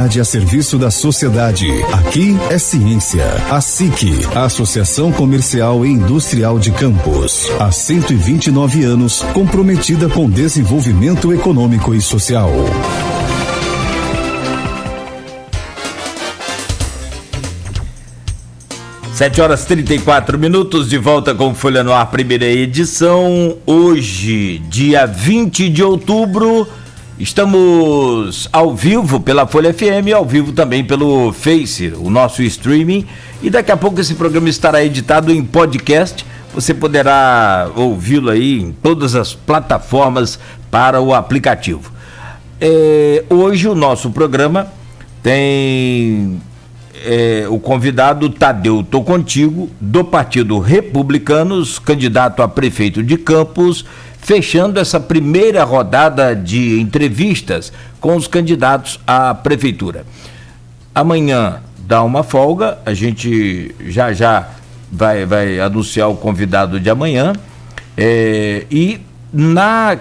A serviço da sociedade. Aqui é ciência. A SIC, a Associação Comercial e Industrial de Campos. Há 129 anos, comprometida com desenvolvimento econômico e social. Sete horas 34 minutos, de volta com Folha no Ar, primeira edição. Hoje, dia 20 de outubro, estamos ao vivo pela Folha FM, ao vivo também pelo Face, o nosso streaming. E daqui a pouco esse programa estará editado em podcast. Você poderá ouvi-lo aí em todas as plataformas para o aplicativo. Hoje o nosso programa tem o convidado Tadeu Tô Contigo, do Partido Republicanos, candidato a prefeito de Campos, fechando essa primeira rodada de entrevistas com os candidatos à prefeitura. Amanhã dá uma folga, a gente já vai anunciar o convidado de amanhã, e na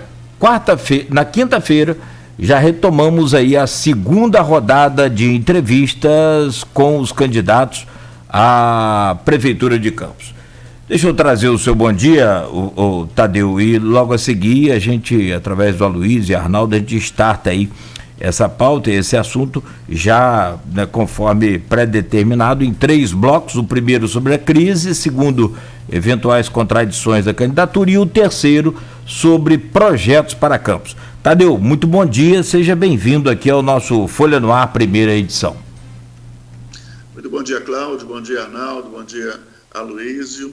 quinta-feira já retomamos aí a segunda rodada de entrevistas com os candidatos à Prefeitura de Campos. Deixa eu trazer o seu bom dia, o Tadeu, e logo a seguir a gente, através do Aloysio e Arnaldo, a gente starta aí essa pauta, esse assunto, já, né, conforme pré-determinado, em 3 blocos: o primeiro sobre a crise, segundo, eventuais contradições da candidatura, e o terceiro sobre projetos para Campos. Tadeu, muito bom dia, seja bem-vindo aqui ao nosso Folha no Ar, primeira edição. Muito bom dia, Cláudio, bom dia, Arnaldo, bom dia, Aloysio.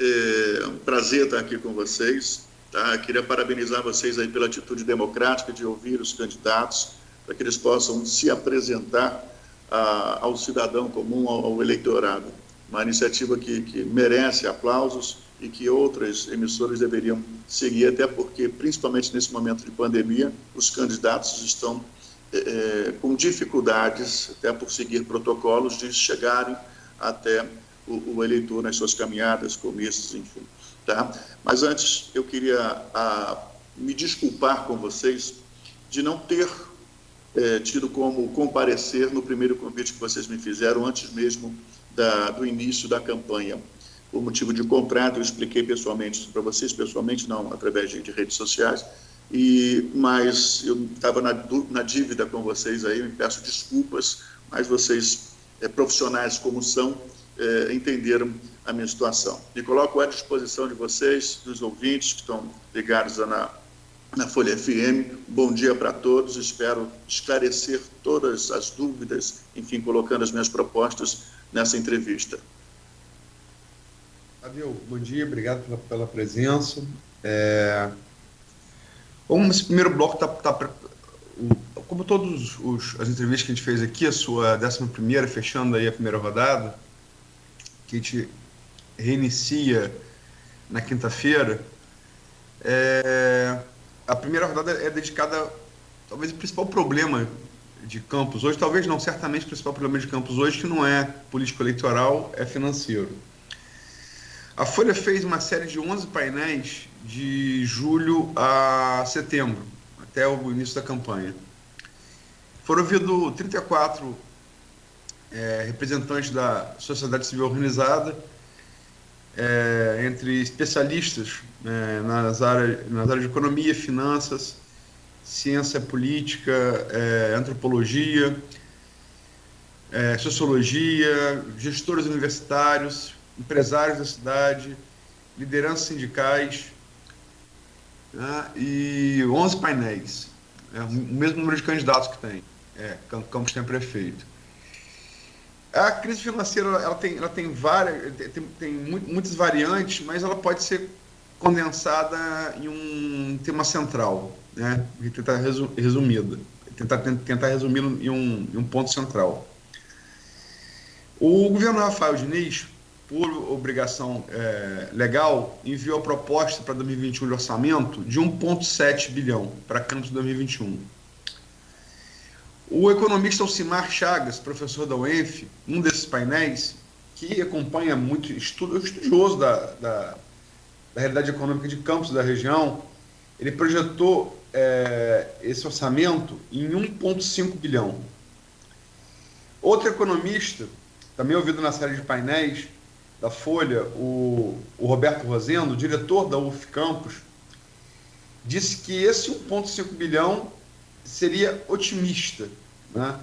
É um prazer estar aqui com vocês. Tá? Queria parabenizar vocês aí pela atitude democrática de ouvir os candidatos, para que eles possam se apresentar ao cidadão comum, ao eleitorado. Uma iniciativa que merece aplausos e que outras emissoras deveriam seguir, até porque, principalmente nesse momento de pandemia, os candidatos estão com dificuldades, até por seguir protocolos, de chegarem até o eleitor nas suas caminhadas, comícios, enfim. Tá? Mas antes, eu queria me desculpar com vocês de não ter tido como comparecer no primeiro convite que vocês me fizeram, antes mesmo do início da campanha. Por motivo de contrato, eu expliquei pessoalmente para vocês, pessoalmente não, através de redes sociais, mas eu estava na dívida com vocês aí, me peço desculpas, mas vocês, profissionais como são, entenderam a minha situação. Me coloco à disposição de vocês, dos ouvintes que estão ligados na Folha FM. Bom dia para todos, espero esclarecer todas as dúvidas, enfim, colocando as minhas propostas nessa entrevista. Tadeu, bom dia, obrigado pela presença. Como esse primeiro bloco como todas as entrevistas que a gente fez aqui, a sua 11ª, fechando aí a primeira rodada, que a gente reinicia na quinta-feira, a primeira rodada é dedicada, talvez, ao principal problema de Campos hoje, talvez não, certamente o principal problema de Campos hoje, que não é político-eleitoral, é financeiro. A Folha fez uma série de 11 painéis de julho a setembro, até o início da campanha. Foram ouvidos 34 representantes da sociedade civil organizada, entre especialistas nas áreas de economia, finanças, ciência política, antropologia, sociologia, gestores universitários, empresários da cidade, lideranças sindicais, né, e 11 painéis, o mesmo número de candidatos que tem, Campos tem prefeito. A crise financeira ela tem várias, tem muitas variantes, mas ela pode ser condensada em um tema central, né? Tentar resumi-lo em um ponto central. O governo Rafael Diniz, por obrigação legal, enviou a proposta para 2021 de orçamento de 1,7 bilhão para Campos de 2021. O economista Alcimar Chagas, professor da UENF, um desses painéis, que acompanha muito, estudioso da realidade econômica de Campos, da região, ele projetou esse orçamento em 1,5 bilhão. Outro economista, também ouvido na série de painéis da Folha, o Roberto Rosendo, diretor da UF Campus, disse que esse 1,5 bilhão seria otimista, né?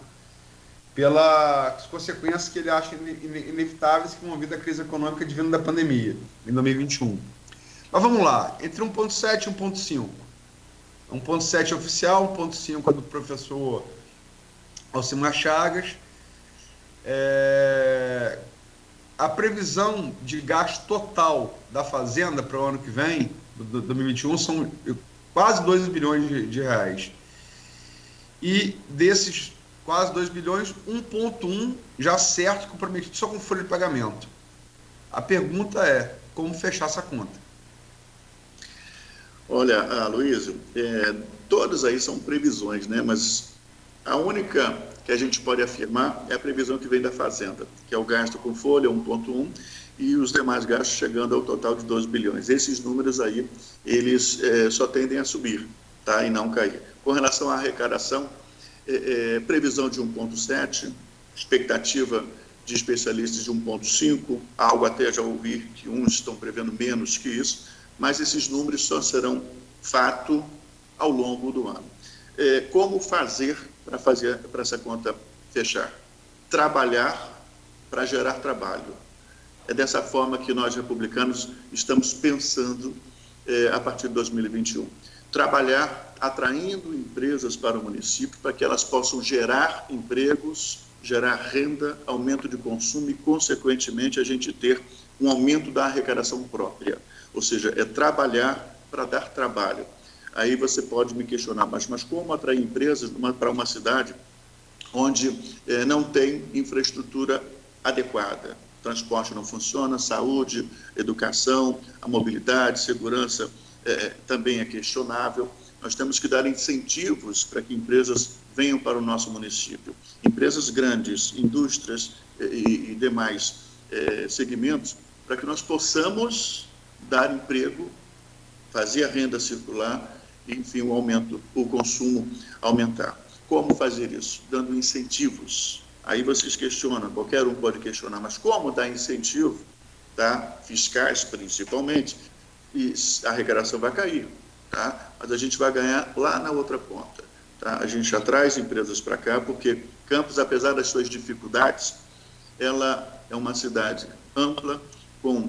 Pelas consequências que ele acha inevitáveis que vão vir da crise econômica advinda da pandemia, em 2021. Mas vamos lá, entre 1,7 e 1,5. 1,7 oficial, 1,5 do professor Alcimar Chagas. A previsão de gasto total da Fazenda para o ano que vem, 2021, são quase 2 bilhões de reais. E desses quase 2 bilhões, 1,1 já certo, comprometido só com folha de pagamento. A pergunta é, como fechar essa conta? Olha, Aloysio, todas aí são previsões, né? Mas a única que a gente pode afirmar é a previsão que vem da Fazenda, que é o gasto com folha, 1,1, e os demais gastos chegando ao total de 2 bilhões. Esses números aí, eles só tendem a subir, tá? E não cair. Com relação à arrecadação, previsão de 1,7, expectativa de especialistas de 1,5, algo até já ouvi que uns estão prevendo menos que isso, mas esses números só serão fato ao longo do ano. Como fazer para essa conta fechar? Trabalhar para gerar trabalho. É dessa forma que nós, republicanos, estamos pensando a partir de 2021. Trabalhar atraindo empresas para o município para que elas possam gerar empregos, gerar renda, aumento de consumo e, consequentemente, a gente ter um aumento da arrecadação própria. Ou seja, é trabalhar para dar trabalho. Aí você pode me questionar, mas como atrair empresas para uma cidade onde não tem infraestrutura adequada? Transporte não funciona, saúde, educação, a mobilidade, segurança também é questionável. Nós temos que dar incentivos para que empresas venham para o nosso município. Empresas grandes, indústrias e demais segmentos, para que nós possamos dar emprego, fazer a renda circular e, enfim, o consumo aumentar. Como fazer isso? Dando incentivos. Aí vocês questionam, qualquer um pode questionar, mas como dar incentivo, tá? Fiscais principalmente, e a arrecadação vai cair, tá? Mas a gente vai ganhar lá na outra ponta, tá? A gente já traz empresas para cá, porque Campos, apesar das suas dificuldades, ela é uma cidade ampla, com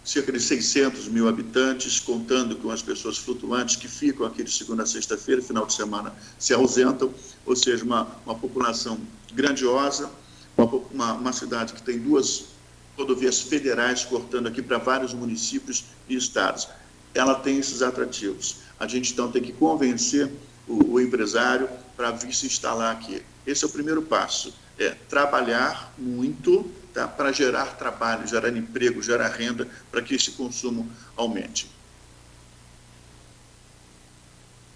cerca de 600 mil habitantes, contando com as pessoas flutuantes que ficam aqui de segunda a sexta-feira, final de semana se ausentam, ou seja, uma população grandiosa, uma cidade que tem 2 rodovias federais cortando aqui para vários municípios e estados. Ela tem esses atrativos. A gente, então, tem que convencer o empresário para vir se instalar aqui. Esse é o primeiro passo, trabalhar muito, tá, para gerar trabalho, gerar emprego, gerar renda, para que esse consumo aumente.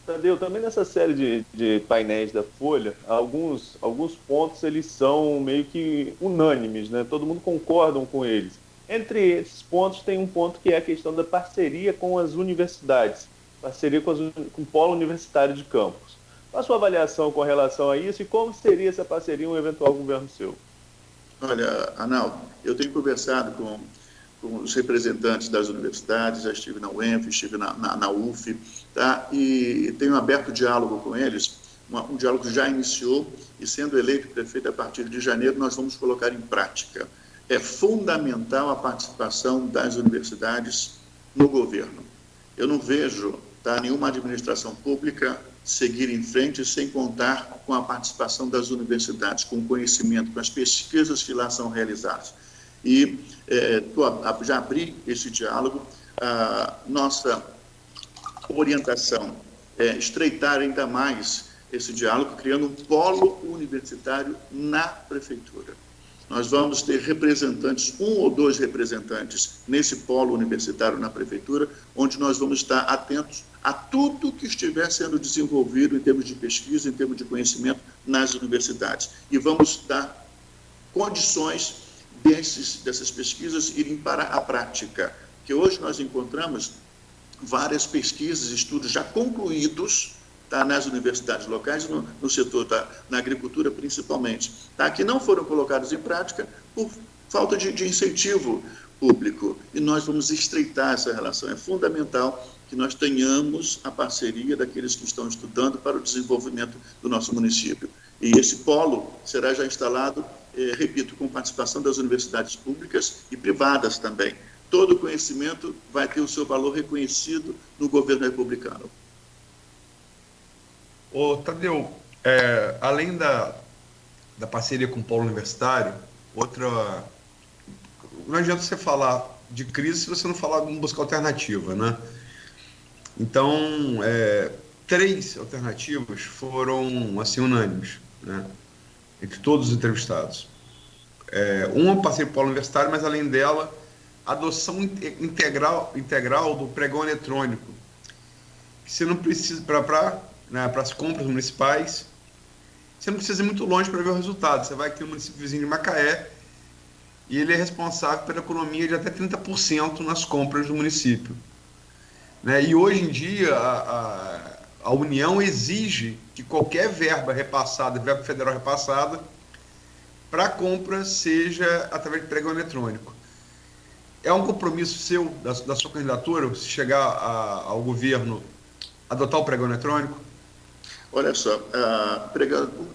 Tadeu, também nessa série de painéis da Folha, alguns pontos eles são meio que unânimes, né? Todo mundo concorda com eles. Entre esses pontos tem um ponto que é a questão da parceria com as universidades, parceria com o Polo Universitário de Campos. Qual a sua avaliação com relação a isso e como seria essa parceria em um eventual governo seu? Olha, Arnaldo, eu tenho conversado com os representantes das universidades, já estive na UENF, estive na UF, tá? E tenho aberto diálogo com eles, um diálogo que já iniciou, e sendo eleito prefeito a partir de janeiro, nós vamos colocar em prática. É fundamental a participação das universidades no governo. Eu não vejo, tá, nenhuma administração pública seguir em frente sem contar com a participação das universidades, com o conhecimento, com as pesquisas que lá são realizadas. E já abri esse diálogo. A nossa orientação é estreitar ainda mais esse diálogo, criando um polo universitário na prefeitura. Nós vamos ter representantes, 1 ou 2 representantes nesse polo universitário na prefeitura, onde nós vamos estar atentos a tudo que estiver sendo desenvolvido em termos de pesquisa, em termos de conhecimento nas universidades. E vamos dar condições dessas pesquisas irem para a prática. Porque hoje nós encontramos várias pesquisas, estudos já concluídos, tá, nas universidades locais, no setor, tá, na agricultura principalmente, tá, que não foram colocados em prática por falta de incentivo público. E nós vamos estreitar essa relação. É fundamental que nós tenhamos a parceria daqueles que estão estudando para o desenvolvimento do nosso município. E esse polo será já instalado, repito, com participação das universidades públicas e privadas também. Todo conhecimento vai ter o seu valor reconhecido no governo republicano. Ô, Tadeu, além da parceria com o polo universitário, não adianta você falar de crise se você não falar em buscar alternativa, né? Então, 3 alternativas foram, assim, unânimes, né? Entre todos os entrevistados. Uma parceria com o polo universitário, mas além dela, adoção integral do pregão eletrônico, que você não precisa, para as compras municipais, você não precisa ir muito longe para ver o resultado. Você vai aqui no município vizinho de Macaé e ele é responsável pela economia de até 30% nas compras do município, né? E hoje em dia a União exige que qualquer verba federal repassada para compra seja através de pregão eletrônico. É um compromisso seu, da sua candidatura, se chegar ao governo, adotar o pregão eletrônico? Olha só,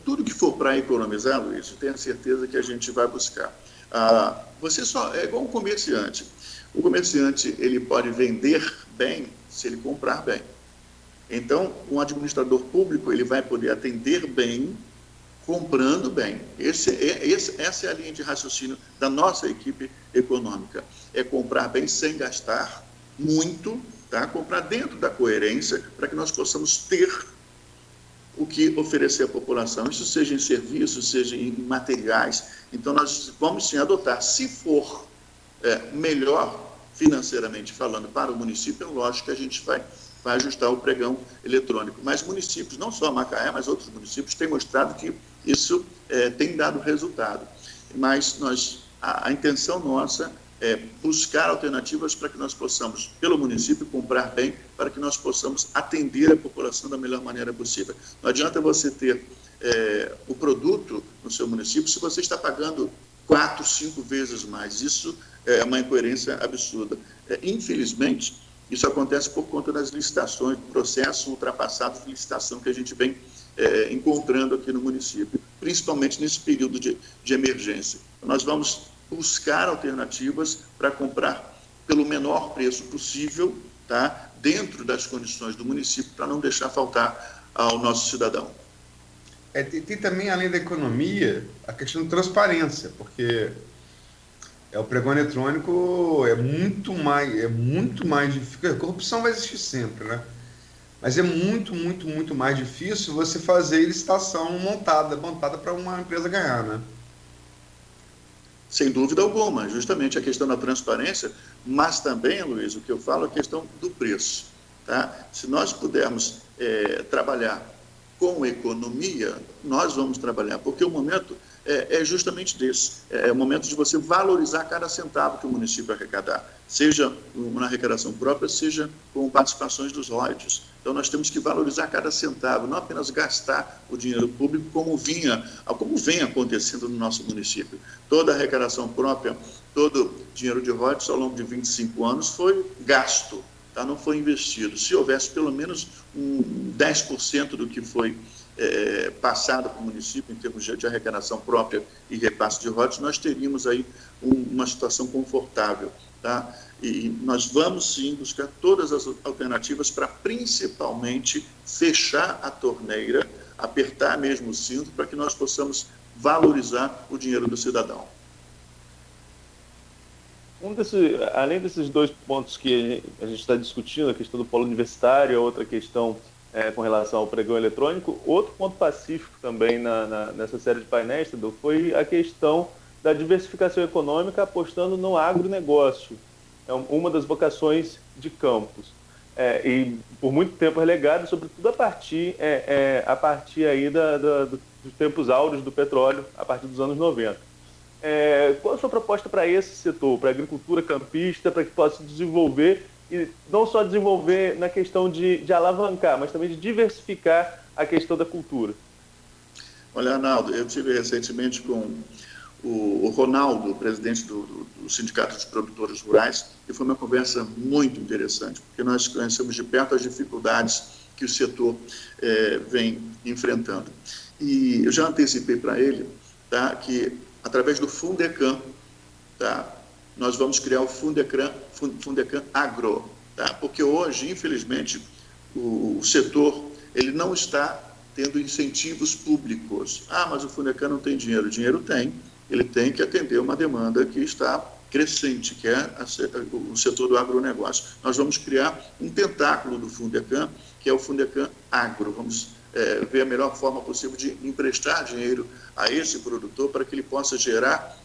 tudo que for para economizar, Luiz, tenha certeza que a gente vai buscar. Você é igual um comerciante. O comerciante, ele pode vender bem se ele comprar bem. Então, um administrador público, ele vai poder atender bem, comprando bem. Essa é a linha de raciocínio da nossa equipe econômica. É comprar bem sem gastar muito, tá? Comprar dentro da coerência, para que nós possamos ter o que oferecer à população. Isso seja em serviços, seja em materiais. Então, nós vamos sim adotar. Se for melhor financeiramente falando para o município, é lógico que a gente vai ajustar o pregão eletrônico. Mas municípios, não só Macaé, mas outros municípios, têm mostrado que isso tem dado resultado. Mas a intenção nossa é buscar alternativas para que nós possamos, pelo município, comprar bem, para que nós possamos atender a população da melhor maneira possível. Não adianta você ter o produto no seu município se você está pagando 4, 5 vezes mais. Isso é uma incoerência absurda. Infelizmente, isso acontece por conta das licitações, processos ultrapassados de licitação que a gente vem encontrando aqui no município, principalmente nesse período de emergência. Nós vamos buscar alternativas para comprar pelo menor preço possível, tá? Dentro das condições do município, para não deixar faltar ao nosso cidadão. Tem também, além da economia, a questão de transparência, porque o pregão eletrônico é muito mais difícil. A corrupção vai existir sempre, né? Mas é muito, muito, muito mais difícil você fazer licitação montada para uma empresa ganhar, né? Sem dúvida alguma, justamente a questão da transparência, mas também, Luiz, o que eu falo é a questão do preço, tá? Se nós pudermos trabalhar com economia, nós vamos trabalhar, porque o momento é justamente desse, é o momento de você valorizar cada centavo que o município arrecadar, seja na arrecadação própria, seja com participações dos royalties. Então, nós temos que valorizar cada centavo, não apenas gastar o dinheiro público como vem acontecendo no nosso município. Toda a arrecadação própria, todo dinheiro de royalties ao longo de 25 anos foi gasto, tá? Não foi investido. Se houvesse pelo menos 10% do que foi passado para o município em termos de arrecadação própria e repasse de royalties, nós teríamos aí uma situação confortável, tá? E nós vamos sim buscar todas as alternativas para principalmente fechar a torneira, apertar mesmo o cinto, para que nós possamos valorizar o dinheiro do cidadão. Além desses 2 pontos que a gente está discutindo, a questão do polo universitário, a outra questão com relação ao pregão eletrônico, outro ponto pacífico também nessa série de painéis, foi a questão da diversificação econômica apostando no agronegócio. É uma das vocações de Campos. E por muito tempo relegado, sobretudo a partir aí dos tempos áureos do petróleo, a partir dos anos 90. Qual a sua proposta para esse setor, para a agricultura campista, para que possa se desenvolver e não só desenvolver na questão de alavancar, mas também de diversificar a questão da cultura? Olha, Arnaldo, eu tive recentemente com o Ronaldo, presidente do Sindicato dos Produtores Rurais, e foi uma conversa muito interessante, porque nós conhecemos de perto as dificuldades que o setor vem enfrentando. E eu já antecipei para ele, tá, que através do Fundecam, tá, nós vamos criar o Fundecam Agro, tá, porque hoje, infelizmente, o setor ele não está tendo incentivos públicos. Ah, mas o Fundecam não tem dinheiro. Dinheiro tem. Ele tem que atender uma demanda que está crescente, que é o setor do agronegócio. Nós vamos criar um tentáculo do Fundecam, que é o Fundecam Agro. Vamos ver a melhor forma possível de emprestar dinheiro a esse produtor para que ele possa gerar,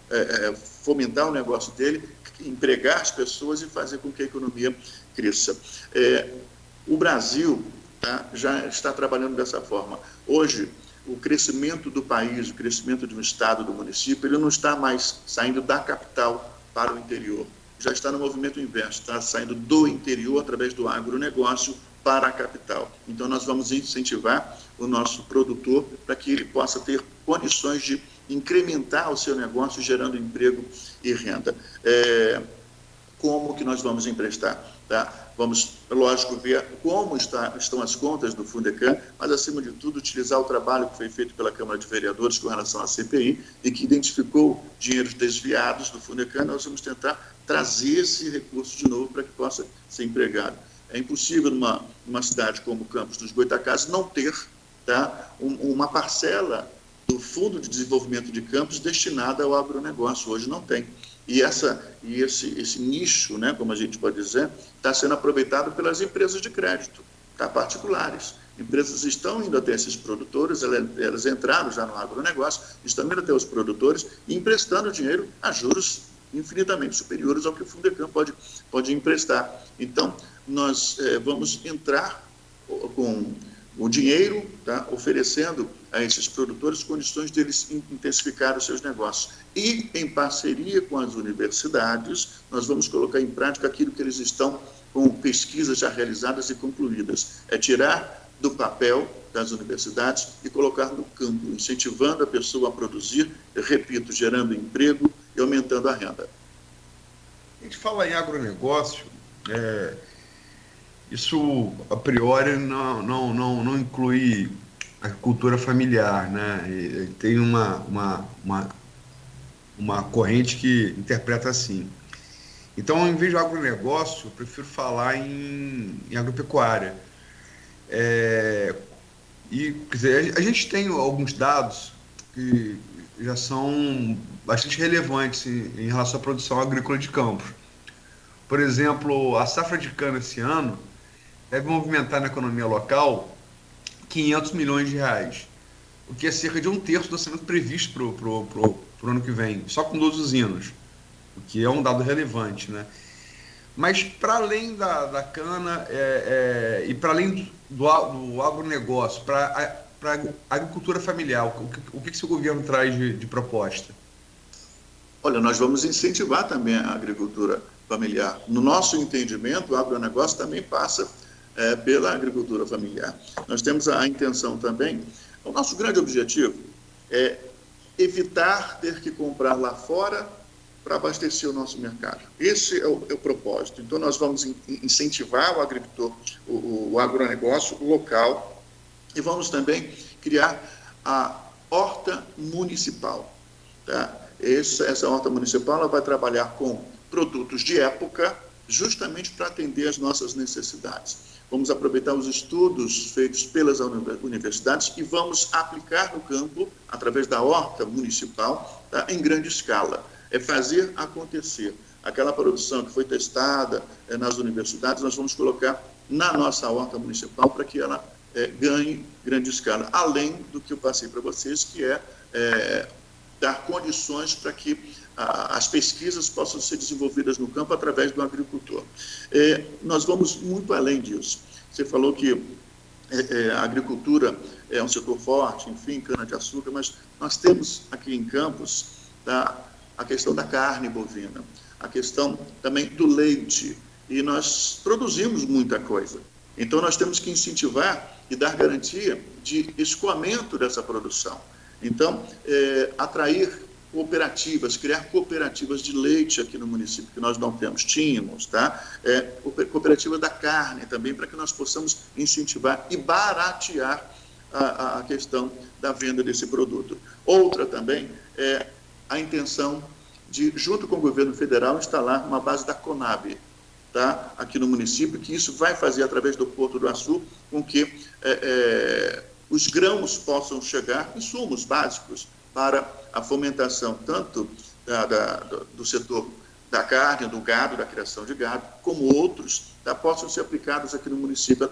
fomentar o negócio dele, empregar as pessoas e fazer com que a economia cresça. O Brasil, tá, já está trabalhando dessa forma. Hoje, o crescimento do país, o crescimento de um estado, do município, ele não está mais saindo da capital para o interior. Já está no movimento inverso, está saindo do interior através do agronegócio para a capital. Então, nós vamos incentivar o nosso produtor para que ele possa ter condições de incrementar o seu negócio, gerando emprego e renda. Como que nós vamos emprestar? Tá? Vamos, lógico, ver como estão as contas do Fundecam, mas, acima de tudo, utilizar o trabalho que foi feito pela Câmara de Vereadores com relação à CPI e que identificou dinheiros desviados do Fundecam. Nós vamos tentar trazer esse recurso de novo para que possa ser empregado. É impossível, numa cidade como Campos dos Goytacazes, não ter, tá, uma parcela do Fundo de Desenvolvimento de Campos destinada ao agronegócio. Hoje não tem. E esse nicho, né, como a gente pode dizer, está sendo aproveitado pelas empresas de crédito, tá, particulares. Empresas estão indo até esses produtores, elas entraram já no agronegócio, estão indo até os produtores e emprestando dinheiro a juros infinitamente superiores ao que o Fundecam pode emprestar. Então, nós vamos entrar com o dinheiro, tá, oferecendo a esses produtores condições de eles intensificarem os seus negócios. E, em parceria com as universidades, nós vamos colocar em prática aquilo que eles estão com pesquisas já realizadas e concluídas. É tirar do papel das universidades e colocar no campo, incentivando a pessoa a produzir, eu repito, gerando emprego e aumentando a renda. A gente fala em agronegócio, isso, a priori, não inclui a cultura familiar, né? E tem uma corrente que interpreta assim. Então, em vez de agronegócio, eu prefiro falar em agropecuária. E, quer dizer, a gente tem alguns dados que já são bastante relevantes em relação à produção agrícola de campos. Por exemplo, a safra de cana esse ano deve movimentar na economia local 500 milhões de reais, o que é cerca de 1/3 do orçamento previsto para o ano que vem, só com 12 usinas, o que é um dado relevante, né? Mas, para além da cana e para além do agronegócio, para a agricultura familiar, o que seu governo traz de proposta? Olha, nós vamos incentivar também a agricultura familiar. No nosso entendimento, o agronegócio também passa pela agricultura familiar. Nós temos a intenção também, o nosso grande objetivo é evitar ter que comprar lá fora para abastecer o nosso mercado. Esse é o propósito. Então, nós vamos incentivar o agricultor, o agronegócio local, e vamos também criar a horta municipal. Tá? Essa horta municipal ela vai trabalhar com produtos de época, justamente para atender às nossas necessidades. Vamos aproveitar os estudos feitos pelas universidades e vamos aplicar no campo, através da horta municipal, tá, em grande escala. É fazer acontecer. Aquela produção que foi testada nas universidades, nós vamos colocar na nossa horta municipal para que ela ganhe grande escala. Além do que eu passei para vocês, que é dar condições para que as pesquisas possam ser desenvolvidas no campo através do agricultor. Nós vamos muito além disso. Você falou que a agricultura é um setor forte, enfim, cana-de-açúcar, mas nós temos aqui em Campos a questão da carne bovina, a questão também do leite. e nós produzimos muita coisa. Então, nós temos que incentivar e dar garantia de escoamento dessa produção. Então, atrair cooperativas, criar cooperativas de leite aqui no município, que nós não tínhamos, tá? Cooperativa da carne também, para que nós possamos incentivar e baratear a questão da venda desse produto. Outra também é a intenção de, junto com o governo federal, instalar uma base da Conab, tá? Aqui no município, que isso vai fazer, através do Porto do Açu, com que os grãos possam chegar, insumos básicos, para a fomentação tanto do setor da carne, do gado, da criação de gado, como outros, possam ser aplicados aqui no município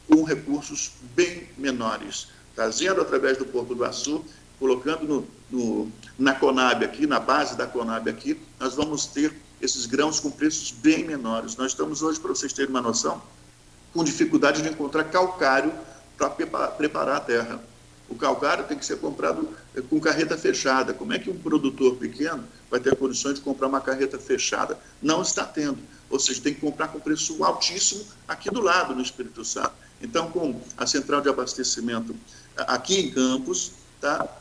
com recursos bem menores. Trazendo através do Porto do Açu, colocando na Conab aqui, na base da Conab aqui, nós vamos ter esses grãos com preços bem menores. Nós estamos hoje, para vocês terem uma noção, com dificuldade de encontrar calcário para preparar a terra. O calcário tem que ser comprado com carreta fechada. Como é que um produtor pequeno vai ter condições de comprar uma carreta fechada? Não está tendo. Ou seja, tem que comprar com preço altíssimo aqui do lado, no Espírito Santo. Então, com a central de abastecimento aqui em Campos,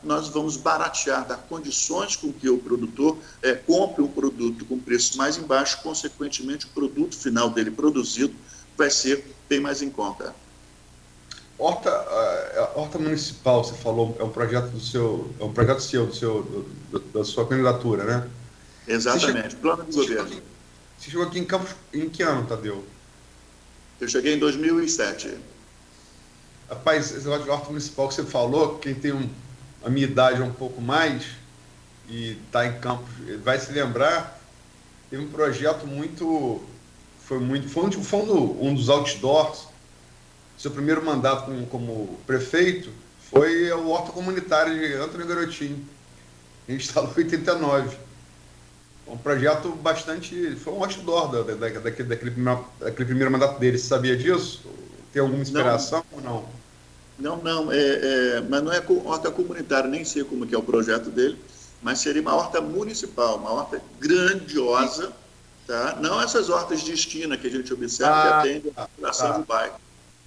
nós vamos baratear, dar condições com que o produtor compre um produto com preço mais embaixo, consequentemente, o produto final dele produzido vai ser bem mais em conta. Horta municipal, você falou, é um projeto da sua candidatura, né? Exatamente, plano de governo. Você chegou aqui em Campos em que ano, Tadeu? Eu cheguei em 2007. Rapaz, esse negócio de horta municipal que você falou, quem tem a minha idade um pouco mais e está em Campos, vai se lembrar, teve um projeto foi um dos outdoors. Seu primeiro mandato como prefeito foi o Horta Comunitária de Antônio Garotinho. A gente instalou em 89. Um projeto foi um outdoor daquele primeiro mandato dele. Você sabia disso? Tem alguma inspiração ou não? Não, mas não é horta comunitária, nem sei como que é o projeto dele, mas seria uma horta municipal, uma horta grandiosa, tá? Não essas hortas de esquina que a gente observa que atendem a população do bairro.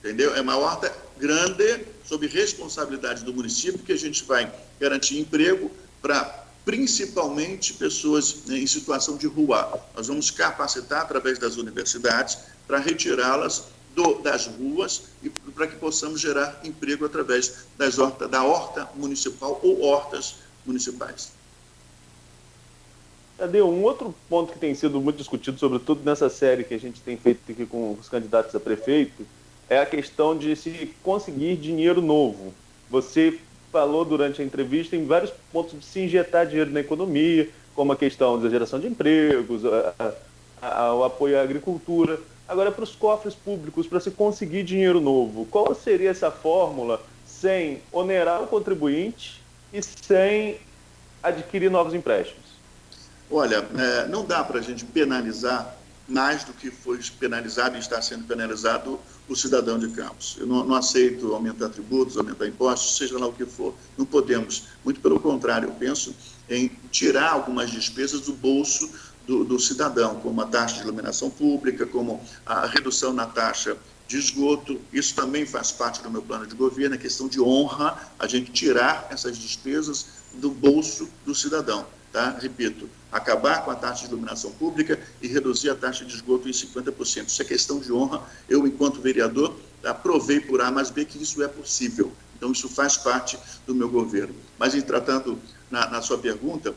Entendeu? É uma horta grande, sob responsabilidade do município, que a gente vai garantir emprego para, principalmente, pessoas em situação de rua. Nós vamos capacitar, através das universidades, para retirá-las das ruas e para que possamos gerar emprego através da horta municipal ou hortas municipais. Tadeu, um outro ponto que tem sido muito discutido, sobretudo nessa série que a gente tem feito aqui com os candidatos a prefeito, é a questão de se conseguir dinheiro novo. Você falou durante a entrevista em vários pontos de se injetar dinheiro na economia, como a questão da geração de empregos, o apoio à agricultura. Agora, para os cofres públicos, para se conseguir dinheiro novo, qual seria essa fórmula sem onerar o contribuinte e sem adquirir novos empréstimos? Olha, não dá para a gente penalizar mais do que foi penalizado e está sendo penalizado o cidadão de Campos. Eu não aceito aumentar tributos, aumentar impostos, seja lá o que for. Não podemos. Muito pelo contrário, eu penso em tirar algumas despesas do bolso do cidadão, como a taxa de iluminação pública, como a redução na taxa de esgoto. Isso também faz parte do meu plano de governo, é questão de honra, a gente tirar essas despesas do bolso do cidadão. Tá? Repito, acabar com a taxa de iluminação pública e reduzir a taxa de esgoto em 50%. Isso é questão de honra. Eu, enquanto vereador, provei por A mais B que isso é possível. Então, isso faz parte do meu governo. Mas, em tratando na sua pergunta,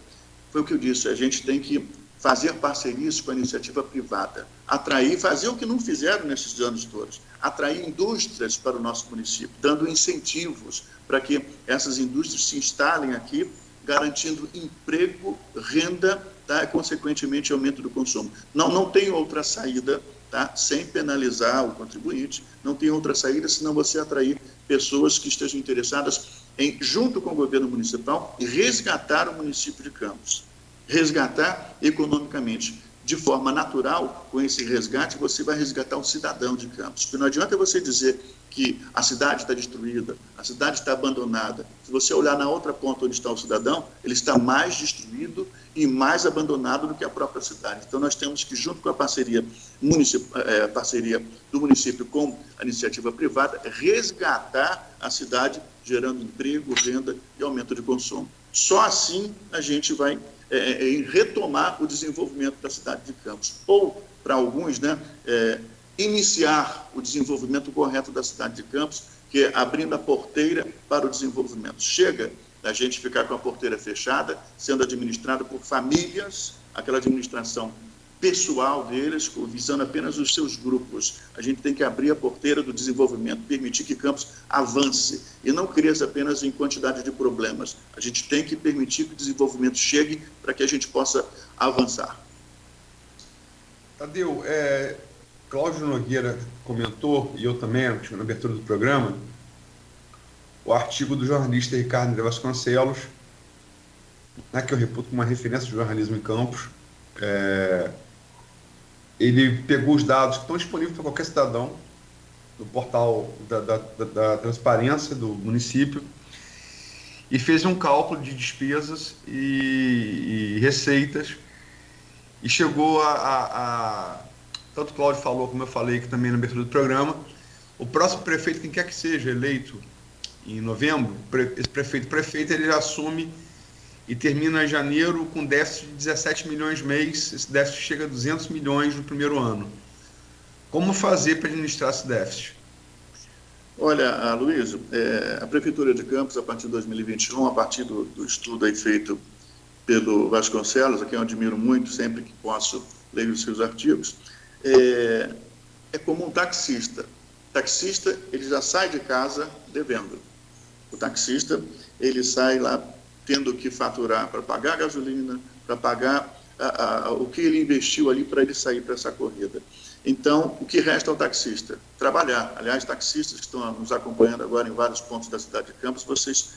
foi o que eu disse, a gente tem que fazer parcerias com a iniciativa privada, atrair, fazer o que não fizeram nesses anos todos, atrair indústrias para o nosso município, dando incentivos para que essas indústrias se instalem aqui, garantindo emprego, renda, tá? E, consequentemente, aumento do consumo. Não tem outra saída, tá? Sem penalizar o contribuinte, não tem outra saída senão você atrair pessoas que estejam interessadas em, junto com o governo municipal, resgatar o município de Campos, resgatar economicamente, de forma natural, com esse resgate, você vai resgatar um cidadão de Campos. Porque não adianta você dizer que a cidade está destruída, a cidade está abandonada. Se você olhar na outra ponta onde está o cidadão, ele está mais destruído e mais abandonado do que a própria cidade. Então, nós temos que, junto com a parceria do município com a iniciativa privada, resgatar a cidade, gerando emprego, renda e aumento de consumo. Só assim a gente vai retomar o desenvolvimento da cidade de Campos. Ou, para alguns, iniciar o desenvolvimento correto da cidade de Campos, que é abrindo a porteira para o desenvolvimento. Chega da gente ficar com a porteira fechada, sendo administrada por famílias, aquela administração pessoal deles, visando apenas os seus grupos. A gente tem que abrir a porteira do desenvolvimento, permitir que Campos avance e não cresça apenas em quantidade de problemas. A gente tem que permitir que o desenvolvimento chegue para que a gente possa avançar. Tadeu, Cláudio Nogueira comentou, e eu também, na abertura do programa, o artigo do jornalista Ricardo de Vasconcelos, que eu reputo como uma referência de jornalismo em Campos. Ele pegou os dados que estão disponíveis para qualquer cidadão, do portal da transparência do município, e fez um cálculo de despesas e receitas, e chegou tanto o Cláudio falou, como eu falei aqui também na abertura do programa, o próximo prefeito, quem quer que seja eleito em novembro, esse prefeito ele assume e termina em janeiro com déficit de 17 milhões mês. Esse déficit chega a 200 milhões no primeiro ano. Como fazer para administrar esse déficit? Olha, Aloysio, a Prefeitura de Campos, a partir de 2021, a partir do estudo aí feito pelo Vasconcelos, a quem eu admiro muito, sempre que posso ler os seus artigos, é como um taxista. O taxista, ele já sai de casa devendo. O taxista, ele sai lá tendo que faturar para pagar a gasolina, para pagar o que ele investiu ali para ele sair para essa corrida. Então, o que resta ao taxista? Trabalhar. Aliás, taxistas que estão nos acompanhando agora em vários pontos da cidade de Campos, vocês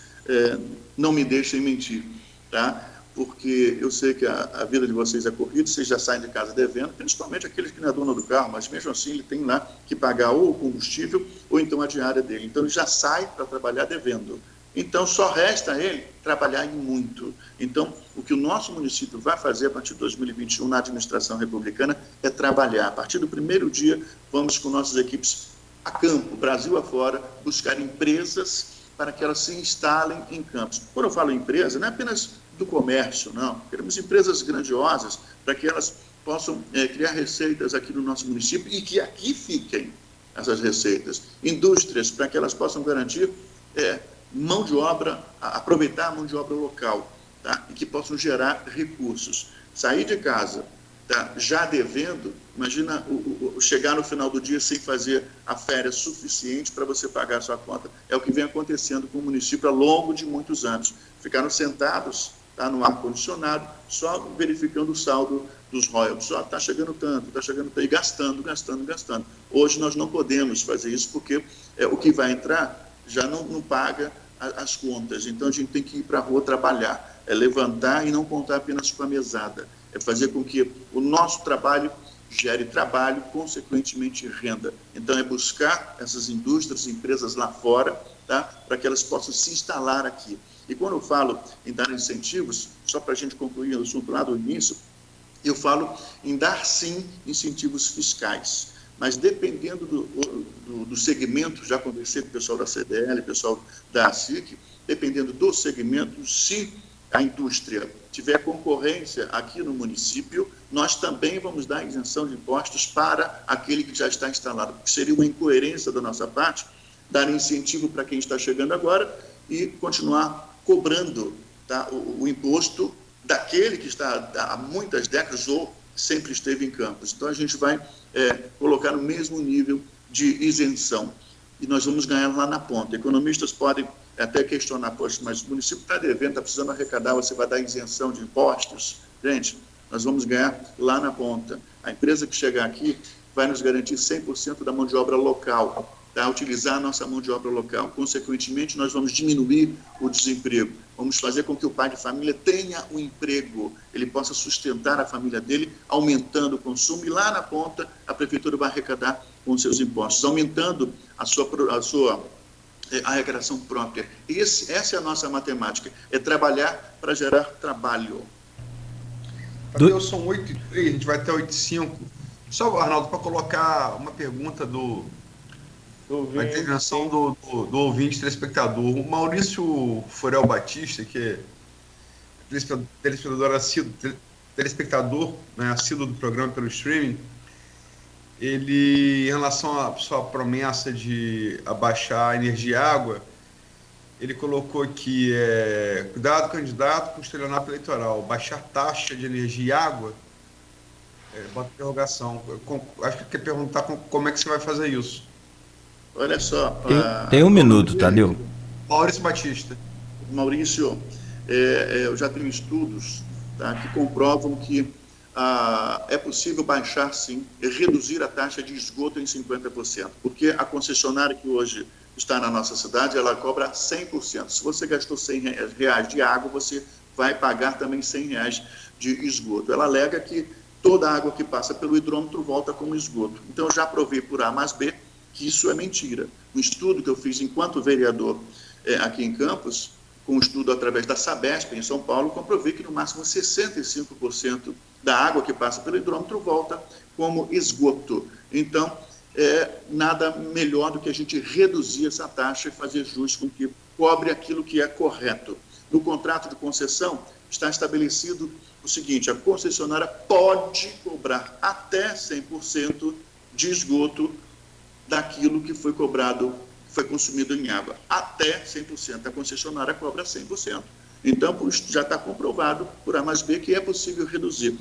não me deixem mentir, tá? Porque eu sei que a vida de vocês é corrida, vocês já saem de casa devendo, principalmente aqueles que não é dono do carro, mas mesmo assim ele tem lá que pagar ou o combustível ou então a diária dele. Então, ele já sai para trabalhar devendo. Então, só resta a ele trabalhar e muito. Então, o que o nosso município vai fazer a partir de 2021 na administração republicana é trabalhar. A partir do primeiro dia, vamos com nossas equipes a campo, Brasil afora, buscar empresas para que elas se instalem em Campos. Quando eu falo empresa, não é apenas do comércio, não. Queremos empresas grandiosas para que elas possam criar receitas aqui no nosso município e que aqui fiquem essas receitas. Indústrias para que elas possam garantir mão de obra, aproveitar a mão de obra local, tá? E que possam gerar recursos. Sair de casa, tá, já devendo, imagina chegar no final do dia sem fazer a férias suficiente para você pagar a sua conta. É o que vem acontecendo com o município ao longo de muitos anos. Ficaram sentados, tá, no ar-condicionado, só verificando o saldo dos royalties. Só está chegando tanto, e gastando. Hoje nós não podemos fazer isso porque o que vai entrar já não paga as contas. Então, a gente tem que ir para a rua trabalhar, levantar e não contar apenas com a mesada. É fazer com que o nosso trabalho gere trabalho, consequentemente renda. Então, é buscar essas indústrias, empresas lá fora, tá, para que elas possam se instalar aqui. E quando eu falo em dar incentivos, só para a gente concluir o assunto lá do início, eu falo em dar, sim, incentivos fiscais. Mas dependendo do segmento, já conversei com o pessoal da CDL, pessoal da ASIC, dependendo do segmento, se a indústria tiver concorrência aqui no município, nós também vamos dar isenção de impostos para aquele que já está instalado, porque seria uma incoerência da nossa parte dar incentivo para quem está chegando agora e continuar cobrando, tá, o imposto daquele que está há muitas décadas ou sempre esteve em Campos. Então, a gente vai colocar no mesmo nível de isenção. E nós vamos ganhar lá na ponta. Economistas podem até questionar, poxa, mas o município está devendo, está precisando arrecadar, você vai dar isenção de impostos? Gente, nós vamos ganhar lá na ponta. A empresa que chegar aqui vai nos garantir 100% da mão de obra local. tá? Utilizar a nossa mão de obra local. Consequentemente, nós vamos diminuir o desemprego. Vamos fazer com que o pai de família tenha um emprego, ele possa sustentar a família dele, aumentando o consumo, e lá na ponta a prefeitura vai arrecadar com seus impostos, aumentando a sua arrecadação própria. Essa é a nossa matemática, é trabalhar para gerar trabalho. Tadeu, são 8h03, a gente vai até 8h05. Só, Arnaldo, para colocar uma pergunta a intervenção do ouvinte telespectador. O Maurício Forel Batista, que é telespectador, né, assíduo do programa pelo streaming, ele, em relação à sua promessa de abaixar a energia e água, ele colocou aqui, cuidado, candidato, com estelionato eleitoral, baixar taxa de energia e água, bota interrogação. Acho que quer perguntar como é que você vai fazer isso. Olha só. Tem um minuto, Tadeu. Maurício Batista. Maurício, eu já tenho estudos, tá, que comprovam que é possível baixar, sim, e reduzir a taxa de esgoto em 50%, porque a concessionária que hoje está na nossa cidade, ela cobra 100%. Se você gastou R$100 de água, você vai pagar também R$100 de esgoto. Ela alega que toda a água que passa pelo hidrômetro volta como esgoto. Então, eu já provei por A mais B que isso é mentira. Um estudo que eu fiz enquanto vereador aqui em Campos, com um estudo através da Sabesp, em São Paulo, comprovei que no máximo 65% da água que passa pelo hidrômetro volta como esgoto. Então, nada melhor do que a gente reduzir essa taxa e fazer jus com que cobre aquilo que é correto. No contrato de concessão está estabelecido o seguinte: a concessionária pode cobrar até 100% de esgoto daquilo que foi cobrado, foi consumido em água. Até 100%. A concessionária cobra 100%. Então, já está comprovado por A mais B que é possível reduzir.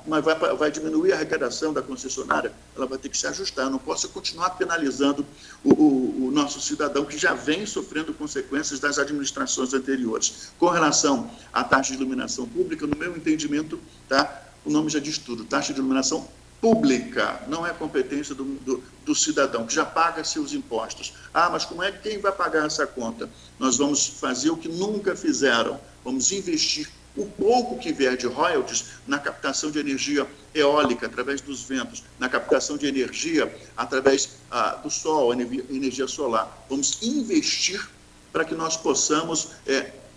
Mas vai diminuir a arrecadação da concessionária? Ela vai ter que se ajustar. Eu não posso continuar penalizando o nosso cidadão que já vem sofrendo consequências das administrações anteriores. Com relação à taxa de iluminação pública, no meu entendimento, tá, o nome já diz tudo, taxa de iluminação pública, não é competência do cidadão, que já paga seus impostos. Mas como é que quem vai pagar essa conta? Nós vamos fazer o que nunca fizeram, vamos investir o pouco que vier de royalties na captação de energia eólica através dos ventos, na captação de energia através do sol, energia solar. Vamos investir para que nós possamos,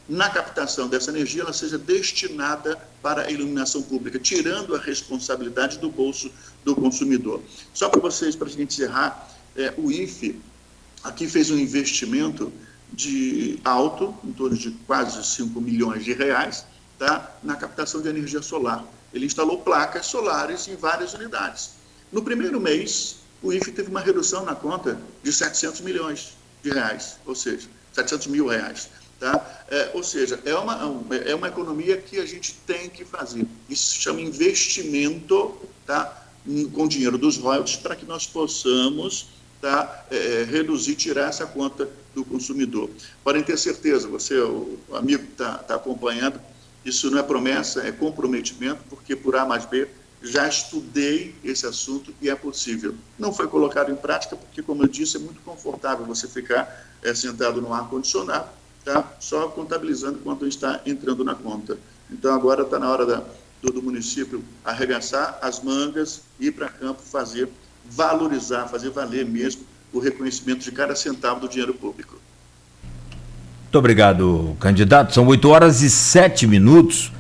na captação dessa energia, ela seja destinada para a iluminação pública, tirando a responsabilidade do bolso do consumidor. Só para vocês, para a gente encerrar, o IFE aqui fez um investimento alto, em torno de quase 5 milhões de reais, tá, na captação de energia solar. Ele instalou placas solares em várias unidades. No primeiro mês, o IFE teve uma redução na conta de 700 milhões de reais, ou seja, 700 mil reais. Tá? Ou seja, é uma economia que a gente tem que fazer. Isso se chama investimento, tá, com dinheiro dos royalties, para que nós possamos, tá, reduzir, tirar essa conta do consumidor. Podem ter certeza, você, o amigo que está acompanhando, isso não é promessa, é comprometimento, porque por A mais B já estudei esse assunto e é possível. Não foi colocado em prática porque, como eu disse, é muito confortável você ficar sentado no ar-condicionado, tá, só contabilizando quanto está entrando na conta. Então, agora está na hora do município arregaçar as mangas, ir para campo, valorizar, fazer valer mesmo o reconhecimento de cada centavo do dinheiro público. Muito obrigado, candidato. São 8h07.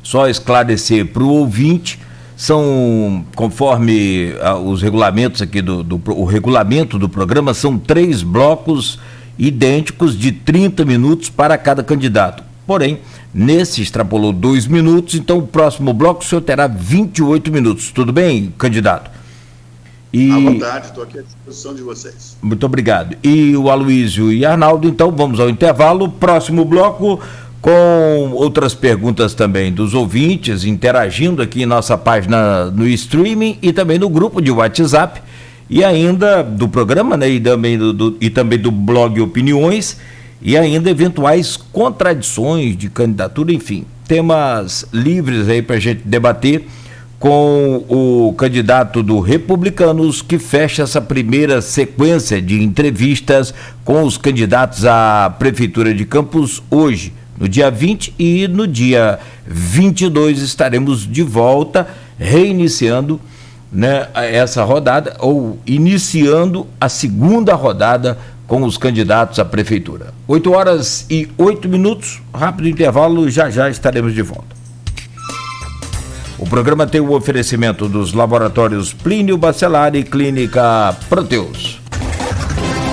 Só esclarecer para o ouvinte, são, conforme os regulamentos aqui o regulamento do programa, são 3 blocos idênticos de 30 minutos para cada candidato. Porém, nesse extrapolou 2 minutos, então o próximo bloco o senhor terá 28 minutos. Tudo bem, candidato? À vontade, estou aqui à disposição de vocês. Muito obrigado. E o Aloísio e Arnaldo, então vamos ao intervalo. Próximo bloco com outras perguntas também dos ouvintes, interagindo aqui em nossa página no streaming e também no grupo de WhatsApp, e ainda do programa, né, e também do blog Opiniões, e ainda eventuais contradições de candidatura, enfim, temas livres aí para a gente debater com o candidato do Republicanos, que fecha essa primeira sequência de entrevistas com os candidatos à Prefeitura de Campos hoje, no dia 20, e no dia 22 estaremos de volta, reiniciando, né, essa rodada, ou iniciando a segunda rodada com os candidatos à Prefeitura. 8h08, rápido intervalo, já estaremos de volta. O programa tem o oferecimento dos laboratórios Plínio Bacelar e Clínica Proteus.